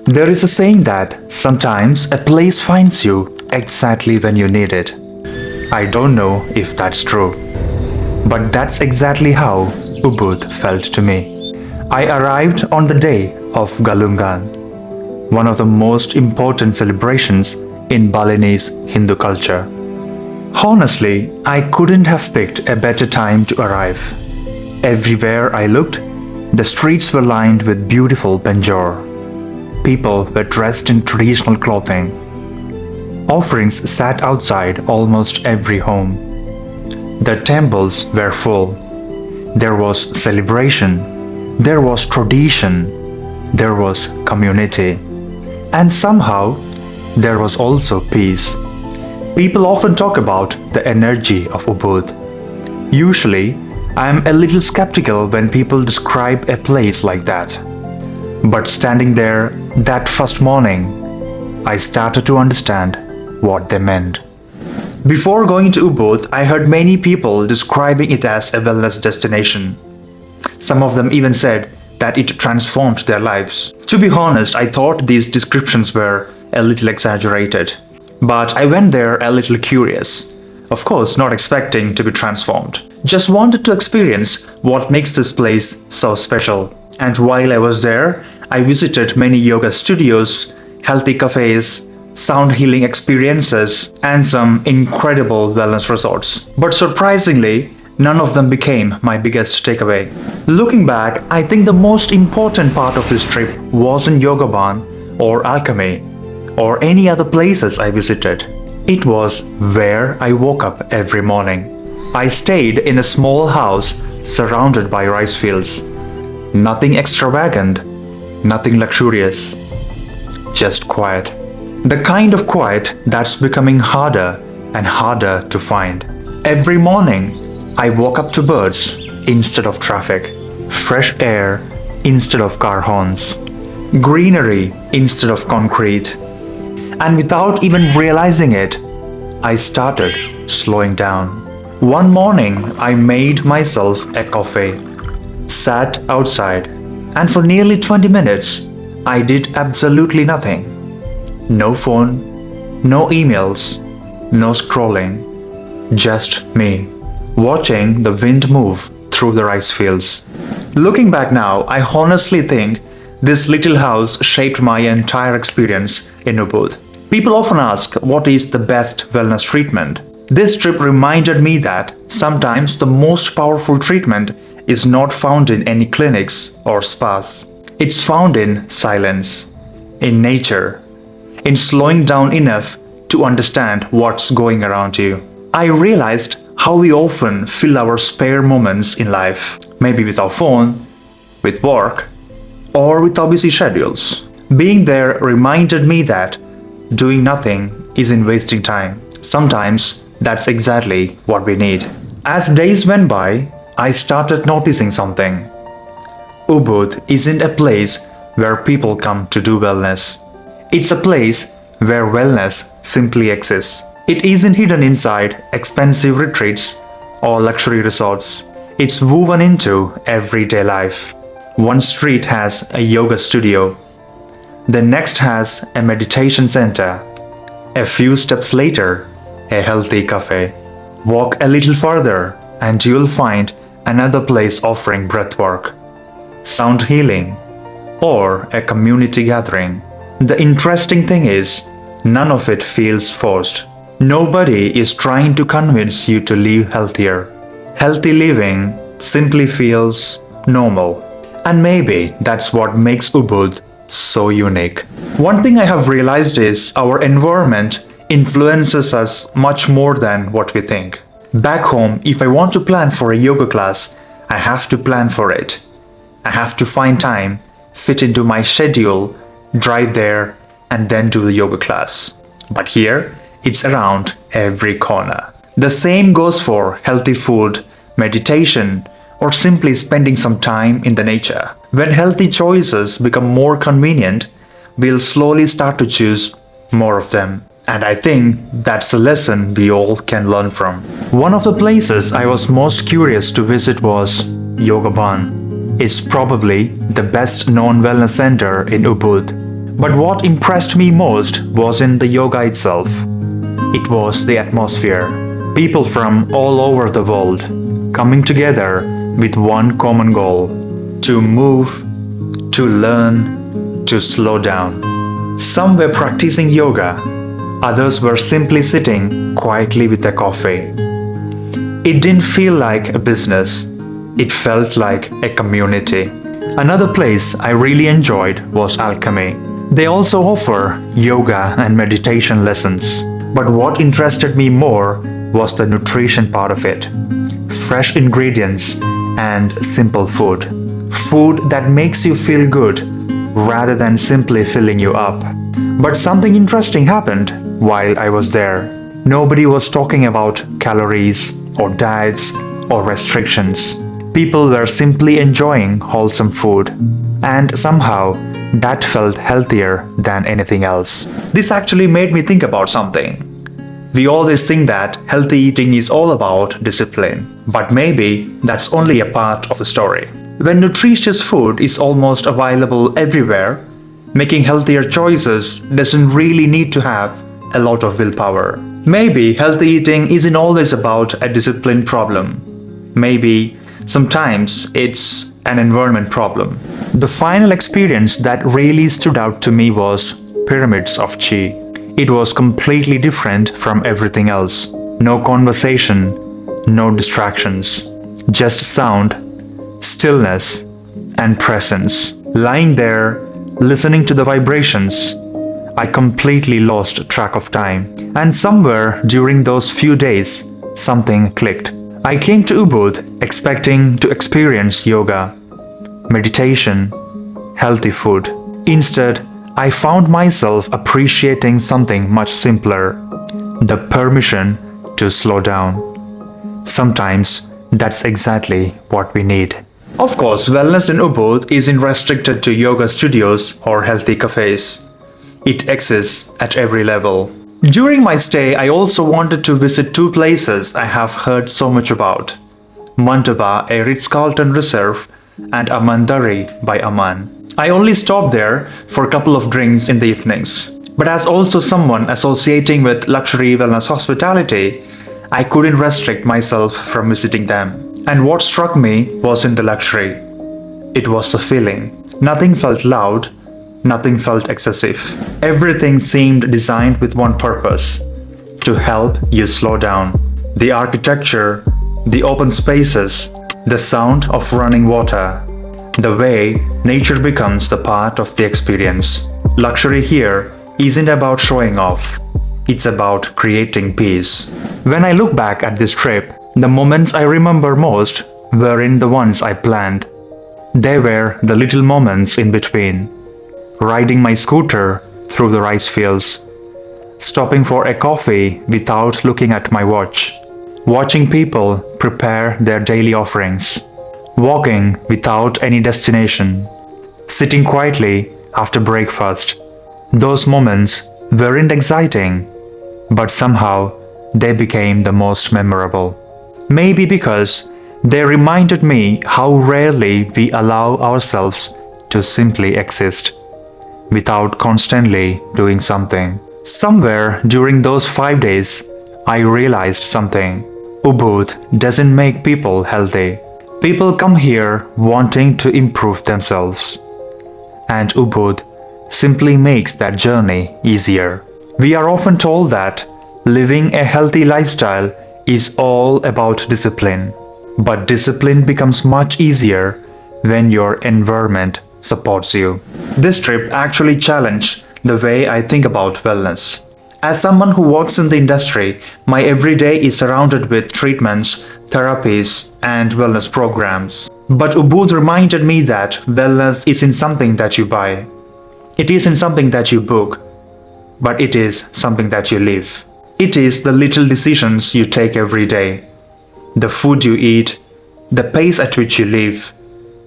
There is a saying that sometimes a place finds you exactly when you need it. I don't know if that's true, but that's exactly how Ubud felt to me. I arrived on the day of Galungan, one of the most important celebrations in Balinese Hindu culture. Honestly, I couldn't have picked a better time to arrive. Everywhere I looked, the streets were lined with beautiful banjor. People were dressed in traditional clothing. Offerings sat outside almost every home. The temples were full. There was celebration. There was tradition. There was community. And somehow, there was also peace. People often talk about the energy of Ubud. Usually, I am a little skeptical when people describe a place like that. But standing there that first morning, I started to understand what they meant. Before going to Ubud, I heard many people describing it as a wellness destination. Some of them even said that it transformed their lives. To be honest, I thought these descriptions were a little exaggerated. But I went there a little curious. Of course, not expecting to be transformed. Just wanted to experience what makes this place so special. And while I was there, I visited many yoga studios, healthy cafés, sound healing experiences, and some incredible wellness resorts. But surprisingly, none of them became my biggest takeaway. Looking back, I think the most important part of this trip wasn't Yoga Barn or Alchemy or any other places I visited. It was where I woke up every morning. I stayed in a small house surrounded by rice fields. Nothing extravagant, nothing luxurious, just quiet. The kind of quiet that's becoming harder and harder to find. Every morning, I woke up to birds instead of traffic, fresh air instead of car horns, greenery instead of concrete. And without even realizing it, I started slowing down. One morning, I made myself a coffee, sat outside, and for nearly 20 minutes, I did absolutely nothing. No phone, no emails, no scrolling, just me, watching the wind move through the rice fields. Looking back now, I honestly think this little house shaped my entire experience in Ubud. People often ask what is the best wellness treatment. This trip reminded me that sometimes the most powerful treatment is not found in any clinics or spas. It's found in silence, in nature, in slowing down enough to understand what's going around you. I realized how we often fill our spare moments in life, maybe with our phone, with work, or with our busy schedules. Being there reminded me that doing nothing isn't wasting time. Sometimes that's exactly what we need. As days went by, I started noticing something. Ubud isn't a place where people come to do wellness. It's a place where wellness simply exists. It isn't hidden inside expensive retreats or luxury resorts. It's woven into everyday life. One street has a yoga studio. The next has a meditation center. A few steps later, a healthy cafe. Walk a little further and you'll find another place offering breathwork, sound healing, or a community gathering. The interesting thing is, none of it feels forced. Nobody is trying to convince you to live healthier. Healthy living simply feels normal. And maybe that's what makes Ubud so unique. One thing I have realized is our environment influences us much more than what we think. Back home, if I want to plan for a yoga class, I have to plan for it. I have to find time, fit into my schedule, drive there, and then do the yoga class. But here, it's around every corner. The same goes for healthy food, meditation, or simply spending some time in the nature. When healthy choices become more convenient, we'll slowly start to choose more of them. And I think that's a lesson we all can learn from. One of the places I was most curious to visit was Yoga Barn. It's probably the best known wellness center in Ubud. But what impressed me most wasn't the yoga itself. It was the atmosphere. People from all over the world coming together with one common goal: to move, to learn, to slow down. Some were practicing yoga, others were simply sitting quietly with a coffee. It didn't feel like a business, it felt like a community. Another place I really enjoyed was Alchemy. They also offer yoga and meditation lessons. But what interested me more was the nutrition part of it. Fresh ingredients and simple food. Food that makes you feel good rather than simply filling you up. But something interesting happened while I was there. Nobody was talking about calories or diets or restrictions. People were simply enjoying wholesome food, and somehow that felt healthier than anything else. This actually made me think about something. We always think that healthy eating is all about discipline, but maybe that's only a part of the story. When nutritious food is almost available everywhere, making healthier choices doesn't really need to have a lot of willpower. Maybe healthy eating isn't always about a discipline problem. Maybe sometimes it's an environment problem. The final experience that really stood out to me was pyramids of chi. It was completely different from everything else. No conversation, no distractions, just sound, stillness, and presence. Lying there, listening to the vibrations, I completely lost track of time. And somewhere during those few days, something clicked. I came to Ubud expecting to experience yoga, meditation, healthy food. Instead, I found myself appreciating something much simpler: the permission to slow down. Sometimes that's exactly what we need. Of course, wellness in Ubud isn't restricted to yoga studios or healthy cafes. It exists at every level. During my stay, I also wanted to visit two places I have heard so much about: Mandapa, a Ritz-Carlton Reserve, and Amandari by Aman. I only stopped there for a couple of drinks in the evenings. But as also someone associating with luxury wellness hospitality, I couldn't restrict myself from visiting them. And what struck me wasn't the luxury. It was the feeling. Nothing felt loud, nothing felt excessive. Everything seemed designed with one purpose: to help you slow down. The architecture, the open spaces, the sound of running water, the way nature becomes the part of the experience. Luxury here isn't about showing off, it's about creating peace. When I look back at this trip, the moments I remember most weren't the ones I planned. They were the little moments in between. Riding my scooter through the rice fields, stopping for a coffee without looking at my watch, watching people prepare their daily offerings, walking without any destination, sitting quietly after breakfast. Those moments weren't exciting, but somehow they became the most memorable. Maybe because they reminded me how rarely we allow ourselves to simply exist without constantly doing something. Somewhere during those 5 days, I realized something. Ubud doesn't make people healthy. People come here wanting to improve themselves. And Ubud simply makes that journey easier. We are often told that living a healthy lifestyle is all about discipline. But discipline becomes much easier when your environment supports you. This trip actually challenged the way I think about wellness. As someone who works in the industry, my everyday is surrounded with treatments, therapies, and wellness programs. But Ubud reminded me that wellness isn't something that you buy. It isn't something that you book, but it is something that you live. It is the little decisions you take every day, the food you eat, the pace at which you live,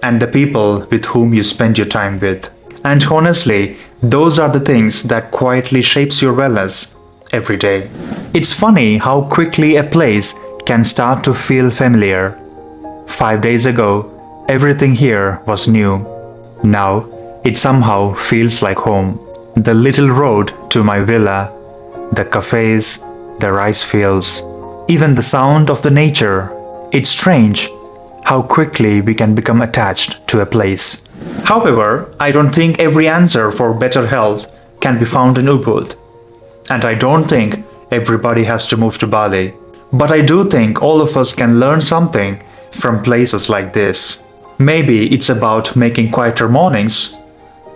and the people with whom you spend your time with. And honestly, those are the things that quietly shapes your wellness every day. It's funny how quickly a place can start to feel familiar. 5 days ago, everything here was new. Now, it somehow feels like home. The little road to my villa, the cafés, the rice fields, even the sound of the nature. It's strange how quickly we can become attached to a place. However, I don't think every answer for better health can be found in Ubud. And I don't think everybody has to move to Bali. But I do think all of us can learn something from places like this. Maybe it's about making quieter mornings.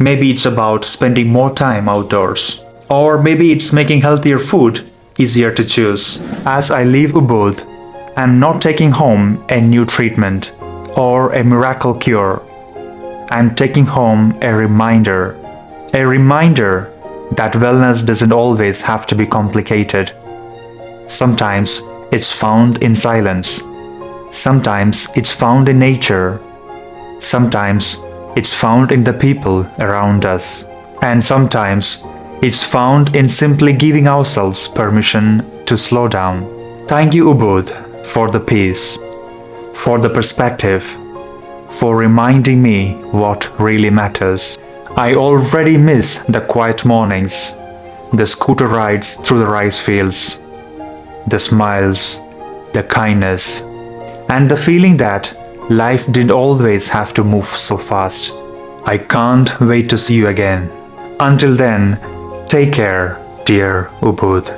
Maybe it's about spending more time outdoors. Or maybe it's making healthier food easier to choose. As I leave Ubud, I'm not taking home a new treatment or a miracle cure. I'm taking home a reminder that wellness doesn't always have to be complicated. Sometimes it's found in silence. Sometimes it's found in nature. Sometimes it's found in the people around us. And sometimes it's found in simply giving ourselves permission to slow down. Thank you, Ubud, for the peace, for the perspective, for reminding me what really matters. I already miss the quiet mornings, the scooter rides through the rice fields, the smiles, the kindness, and the feeling that life didn't always have to move so fast. I can't wait to see you again. Until then, take care, dear Ubud.